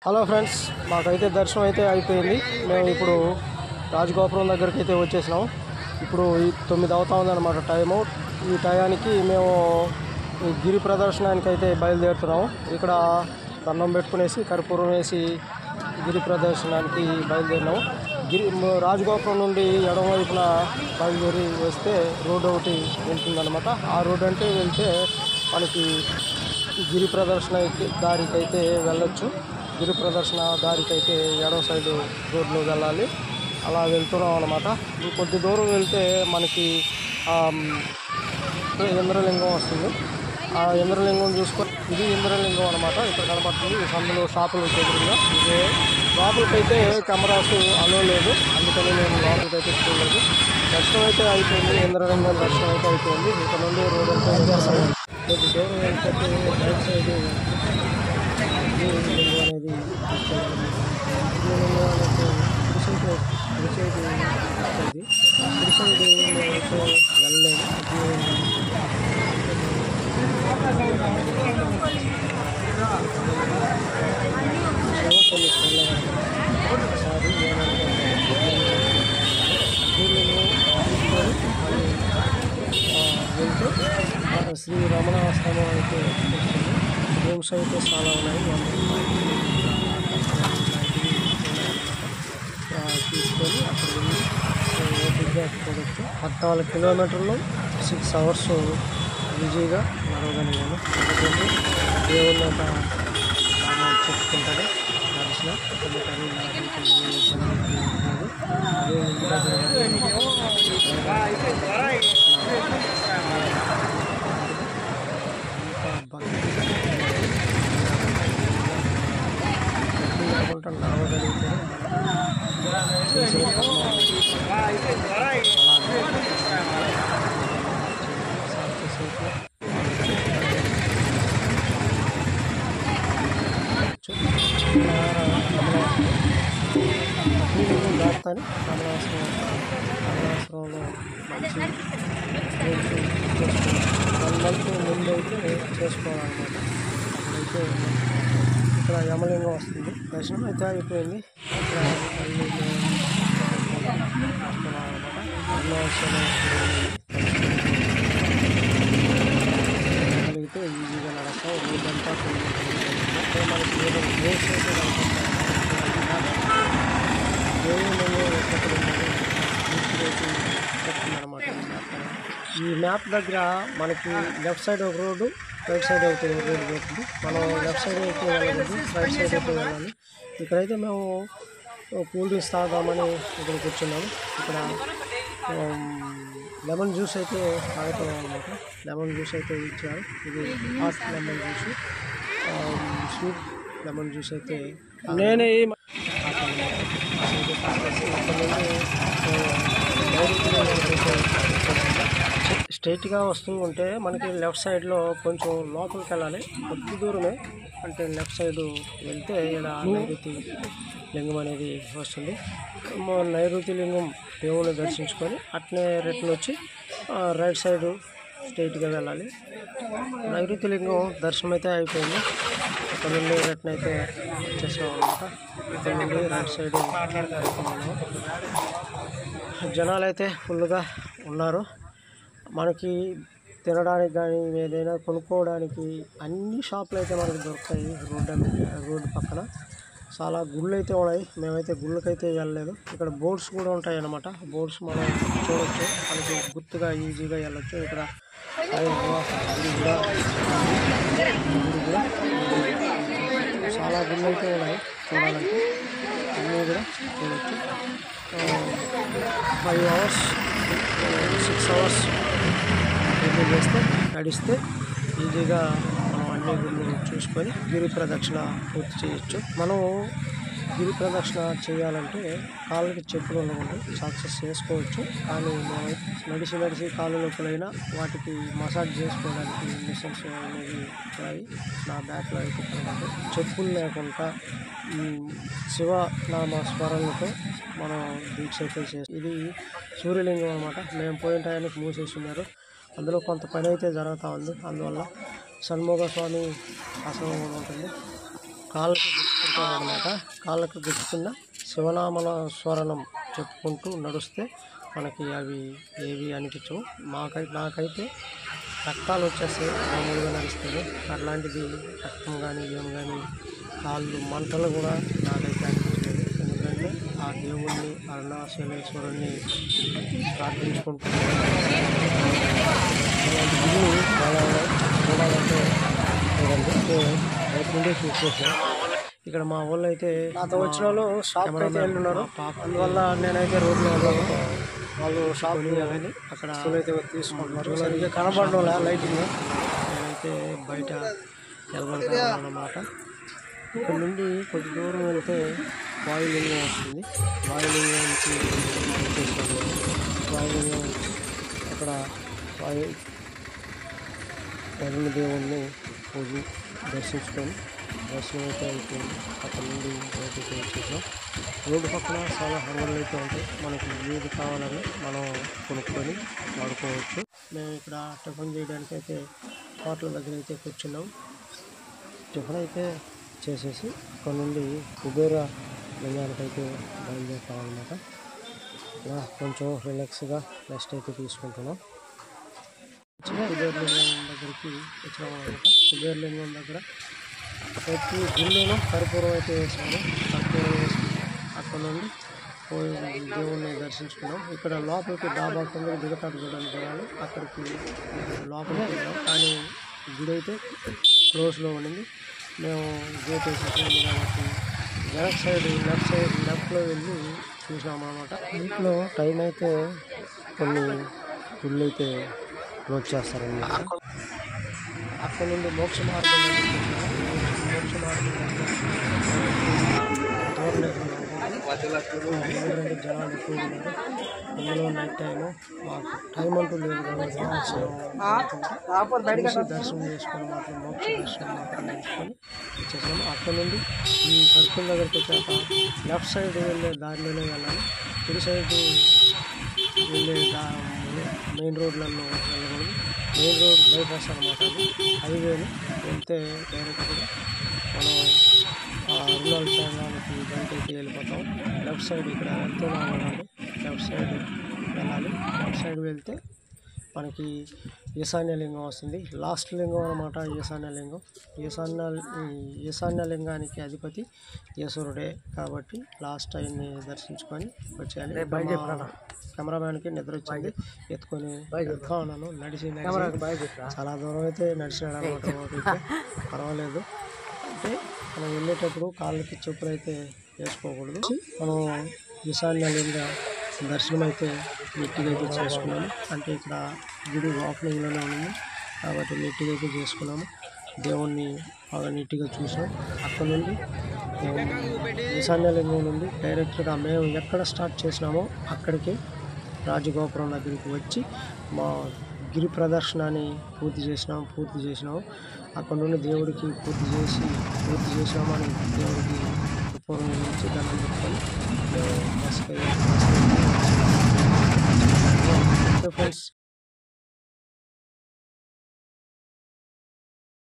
Hello friends, మాకైతే దర్శనం అయితే అయిపోయింది. మేము ఇప్పుడు రాజగోపురం దగ్గరికి అయితే వచ్చేసినాం. ఇప్పుడు 9 అవుతా ఉందన్నమాట టైము. ఈ టయానికి మేము ఈ గిరి ప్రదర్శనానికి అయితే బయలుదేరుతున్నాము. ఇక్కడ దండం పెట్టుకునేసి కర్పూరం వేసి గిరి ప్రదర్శనానికి బయలుదేరినాము. రాజగోపురం నుండి ఎడమవైపున బయలుదేరి వస్తే రోడ్డు ఒకటి వెళ్తుందన్నమాట. ఆ రోడ్డు అంటే వెళ్తే మనకి గిరి ప్రదర్శన దారికి అయితే వెళ్ళొచ్చు. గిరి ప్రదర్శన దారికి అయితే ఎడమ సైడు రోడ్లో వెళ్ళాలి. అలా వెళ్తున్నాం అన్నమాట. కొద్ది దూరం వెళ్తే మనకి ఇంద్రలింగం వస్తుంది. ఆ ఇంద్రలింగం చూసుకొని ఇది ఇంద్రలింగం అనమాట. ఇక్కడ కనపడుతుంది. అందులో షాపులు ఎదురుగా. ఇదే లోపలికైతే కెమెరాస్ అలో లేదు, అందుకని నేను లోపలికైతే చూడలేదు. దర్శనం అయితే అయిపోయింది. ఇంద్రలింగం దర్శనం అయితే అయిపోయింది. ఇక్కడ నుండి రోడ్ అంతా కొద్ది దూరం వెళ్తే రైట్ సైడ్ లింగం అనేది వెళ్ళలేదు. ఒకసారి వెళ్తే శ్రీ రమణాశ్రమం అయితే వస్తుంది. రూమ్స్ అయితే చాలా ఉన్నాయి. తీసుకొని అక్కడ వెళ్ళి చూడొచ్చు. 14 కిలోమీటర్లు 6 అవర్స్ ఈజీగా నడవగలిగాను. ఎందుకంటే దేవుళ్ళ చెప్పుకుంటాడు దర్శనం. అందుకని నడవగలిగితే దాటాని కమలాశ్రమంలో మంచి 1 మంత్ ముందు అయితే చేసుకోవాలన్నమాట. అప్పుడైతే ఇక్కడ యమలింగం వస్తుంది. దర్శనం అయితే అయిపోయింది. ఇక్కడ కలిగితే ఈజీగా నడస్తాం. రోడ్డంతా మనకి ఏదో రోడ్స్ అయితే చెప్తుందన్నమాట. ఈ మ్యాప్ దగ్గర మనకి లెఫ్ట్ సైడ్ ఒక రోడ్డు, రైట్ సైడ్ అయితే రోడ్డు పోతుంది. మనం లెఫ్ట్ సైడ్ అయితే వెళ్ళకూడదు, రైట్ సైడ్ అయితే వెళ్ళాలి. ఇక్కడైతే మేము కూల్ డ్రింక్స్ తాగుదామని ఇక్కడ కూర్చున్నాము. ఇక్కడ లెమన్ జ్యూస్ అయితే తాగుతాం అనమాట. లెమన్ జ్యూస్ అయితే ఇచ్చారు. ఇది hot lemon juice, sweet lemon juice అయితే నేనే స్ట్రైట్గా వస్తూ ఉంటే మనకి లెఫ్ట్ సైడ్లో కొంచెం లోపలికి వెళ్ళాలి. కొద్ది దూరమే, అంటే లెఫ్ట్ సైడ్ వెళ్తే ఇక్కడ నైరుతి లింగం అనేది వస్తుంది. నైరుతి లింగం దేవుని దర్శించుకొని అట్నే రిటర్న్ వచ్చి రైట్ సైడ్ స్ట్రైట్గా వెళ్ళాలి. నైరుతి లింగం దర్శనం అయితే అయిపోయింది. ఇక్కడ నుండి రిటర్న్ అయితే వచ్చేసాం అనమాట. ఇక్కడ నుండి రైట్ సైడ్ జనాలు అయితే ఫుల్గా ఉన్నారు. మనకి తినడానికి కానీ ఏదైనా కొనుక్కోవడానికి అన్ని షాపులు అయితే మనకి దొరుకుతాయి. రోడ్డు పక్కన చాలా గుళ్ళు అయితే ఉన్నాయి. మేమైతే గుళ్ళకైతే వెళ్ళలేదు. ఇక్కడ బోర్డ్స్ కూడా ఉంటాయి అన్నమాట. బోర్డ్స్ మనం చూడవచ్చు, మనకి గుర్తుగా ఈజీగా వెళ్ళొచ్చు. ఇక్కడ చాలా గుళ్ళు అయితే ఉన్నాయి చూడాలంటే. అన్నీ కూడా చూడవచ్చు. 5 అవర్స్ 6 అవర్స్ చేస్తే నడిస్తే ఈజీగా మనం అన్ని గుళ్ళు చూసుకొని గిరి ప్రదక్షిణ పూర్తి చేయొచ్చు. మనం గిరి ప్రదక్షిణ చేయాలంటే కాళ్ళకి చెప్పులు ఉండకుండా సక్సెస్ చేసుకోవచ్చు. కానీ నడిచి కాళ్ళు లోపలైనా వాటికి మసాజ్ చేసుకోవడానికి మిషన్స్ అనేవి ఉంటాయి. నా బ్యాక్లో అయితే కనమాట. చెప్పులు లేకుండా శివనామ స్మరణతో మనం దీక్ష అయితే చేస్తాం. ఇది సూర్యలింగం అనమాట. మేము పోయిన టయానికి మూసేస్తున్నారు. అందులో కొంత పని అయితే జరుగుతూ ఉంది. అందువల్ల షణ్ముఖ స్వామి ఆశ్రమం ఉంటుంది. కాళ్ళకి అనమాట. కాళ్ళకు గుర్తున్న శివనామల స్వరణం చెప్పుకుంటూ నడుస్తే మనకి అవి ఏవి అనిపించవు. నాకైతే రక్తాలు వచ్చేస్తాయి మామూలుగా నడుస్తుంది. అట్లాంటిది రక్తం కానీ ఏం కానీ కాళ్ళు మంటలు కూడా నాకైతే అనిపించలేదు. ఎందుకంటే ఆ దేవుణ్ణి అరుణాచలేశ్వరుణ్ణి ప్రార్థించుకుంటూ గుళ్ళు చాలా చూడాలంటే బయట నుండే చూసేసాం. ఇక్కడ మా వాళ్ళు అయితే నాతో వచ్చిన వాళ్ళు షాప్ అయితే వెళ్ళున్నారు. అందువల్ల నేనైతే రోడ్లో వెళ్ళాను. వాళ్ళు షాప్ అవన్నీ అక్కడ అయితే తీసుకుంటున్నారు. సరిగ్గా కనబడడం లైటింగ్. నేనైతే బయట నిలబడతాను అన్నమాట. ఇక్కడ నుండి కొద్ది దూరం వెళ్తే వాయులింగం వస్తుంది. వాయులింగం నుంచి వచ్చేసాను. వాయులింగం అక్కడ వరుణ దేవుణ్ణి దర్శించుకొని దర్శనం అయితే అయిపోయింది. అక్కడ నుండి బయటకు వచ్చేసాం. రోడ్డు పక్కన చాలా హంగర్లు అయితే ఉంటాయి. మనకి ఏది కావాలని మనం కొనుక్కొని వాడుకోవచ్చు. మేము ఇక్కడ టిఫిన్ చేయడానికి అయితే హోటల్ దగ్గర అయితే కూర్చున్నాం. టిఫిన్ అయితే చేసేసి అక్కడ నుండి కుబేర లింగానికి అయితే బయలుదేరుతామన్నమాట. ఇలా కొంచెం రిలాక్స్గా రెస్ట్ అయితే తీసుకుంటున్నాం. కుబేరలింగం దగ్గరికి వచ్చినామన్నమాట. కుబేరలింగం దగ్గర వచ్చి గుళ్ళేమో కర్పూరం అయితే వేసాము. కర్పూరం వేసి అక్కడ నుండి పోయి దేవుణ్ణి దర్శించుకున్నాం. ఇక్కడ లోపలికి డాబా కింద దిగటానికి చూడడానికి జనాలు అక్కడికి లోపలికి వెళ్ళాం. కానీ గుడి అయితే క్లోజ్లో ఉండింది. మేము గేట్ వేసేసింది కాబట్టి లెఫ్ట్ సైడ్ లెఫ్ట్లో వెళ్ళి చూసామన్నమాట. ఇంట్లో టైం అయితే కొన్ని గుళ్ళు అయితే క్లోజ్ చేస్తారన్నమాట. అక్కడ నుండి మోక్ష మార్గం జనాలు ఎక్కువ ఉన్నారు. అందులో నైట్ టైము మాకు టైం అంటూ లేదు కాబట్టి దర్శనం చేసుకొని మాత్రం మోక్ష దర్శనం మాత్రం చేసుకొని వచ్చేసాము. అక్కడ నుండి ఈ సర్కిల్ దగ్గరికి వచ్చాక లెఫ్ట్ సైడ్ వెళ్ళే దారిలోనే వెళ్ళాలి. కుడి సైడ్ వెళ్ళే మెయిన్ రోడ్లలో వెళ్ళకూడదు. మెయిన్ రోడ్ బైపాస్ అనమాట. అది హైవేని వెళ్తే డైరెక్ట్గా మనం అరుణాచలానికి బయటకి వెళ్ళిపోతాం. లెఫ్ట్ సైడ్ ఇక్కడ వెళ్తూనే ఉండాలి. లెఫ్ట్ సైడ్ వెళ్ళాలి. లెఫ్ట్ సైడ్ వెళ్తే మనకి ఈశాన్యలింగం వస్తుంది. లాస్ట్ లింగం అనమాట ఈశాన్యలింగం. ఈశాన్యలింగానికి అధిపతి ఈశ్వరుడే కాబట్టి లాస్ట్ ఆయన్ని దర్శించుకొని వచ్చేయాలి. కెమెరామ్యాన్కి నిద్ర వచ్చింది. ఎత్తుకొని ఉన్నాను. నడిచి చాలా దూరం అయితే నడిచినాడు అనమాట. పర్వాలేదు. అంటే మనం వెళ్ళేటప్పుడు కాళ్ళకి చెప్పులు అయితే వేసుకోకూడదు. మనం ఈశాన్యలింగ దర్శనం అయితే నీట్గా అయితే చేసుకున్నాము. అంటే ఇక్కడ గుడి ఓపెనింగ్లోనే ఉంది కాబట్టి నీట్గా అయితే చేసుకున్నాము. దేవుణ్ణి బాగా నీట్గా చూసాం. అక్కడ నుండి ఈశాన్యలింగం నుండి డైరెక్ట్గా మేము ఎక్కడ స్టార్ట్ చేసినామో అక్కడికి రాజగోపురం దగ్గరికి వచ్చి మా గిరి ప్రదర్శనాన్ని పూర్తి చేసినాము. అక్కడ నుండి దేవుడికి పూర్తి చేసామని దేవుడికి పూర్వం నుంచి దండం పెట్టుకొని బస్కి ఫ్రెండ్స్